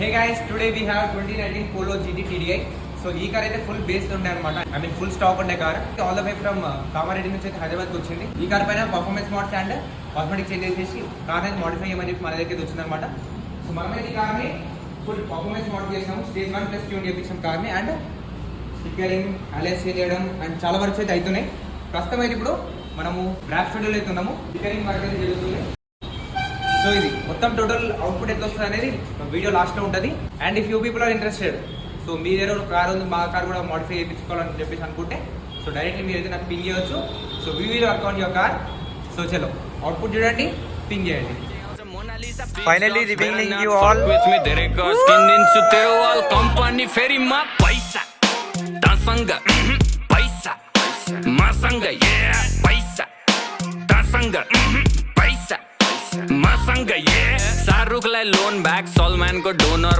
Hey guys, today we have 2019 Polo GT TDI. So ఈ car అయితే full bass ఉండే అనమాట. ఐ మీన్ ఫుల్ స్టాక్ ఉండే car. All the way from Kamareddy నుంచి అయితే హైదరాబాద్కి వచ్చింది. ఈ కార్ పైన performance modes and cosmetic change చేసేసి కార్ అయితే మోడిఫై చేయమని చెప్పి మన దగ్గర వచ్చింది అనమాట. సో మనమైతే ఈ కార్ని ఫుల్ పర్ఫార్మెన్స్ మోడ్ చేసాము. స్టేజ్ 1 ప్లస్ ట్యూన్ చేయించాం కార్ని అండ్ స్టిక్కరింగ్ అలైస్ చేయడం అండ్ చాలా వర్క్స్ అయితే అవుతున్నాయి. ప్రస్తుతం అయితే ఇప్పుడు మనము ర్యాప్ స్టూడియోలో అయితే ఉన్నాము. స్టిక్కరింగ్ వర్క్ అయితే జరుగుతుంది. సో ఇది మొత్తం టోటల్ అవుట్పుట్ ఎంత వస్తుంది అనేది వీడియో లాస్ట్లో ఉంటుంది. And if you people are interested, so మీ దగ్గర ఒక కార్ ఉంది, మా కార్ కూడా మోడిఫై చేయించుకోవాలని చెప్పేసి అనుకుంటే సో డైరెక్ట్లీ మీరు అయితే నాకు పింగ్ చేయవచ్చు. So we will work on your car. So చలో అవుట్పుట్ చూడండి, పింగ్ చేయండి. Finally revealing you all with me dereka skin into tewal company ferry ma paisa dasanga paisa masanga yeah paisa dasanga paisa masanga yeah saruk lai loan back solman ko donor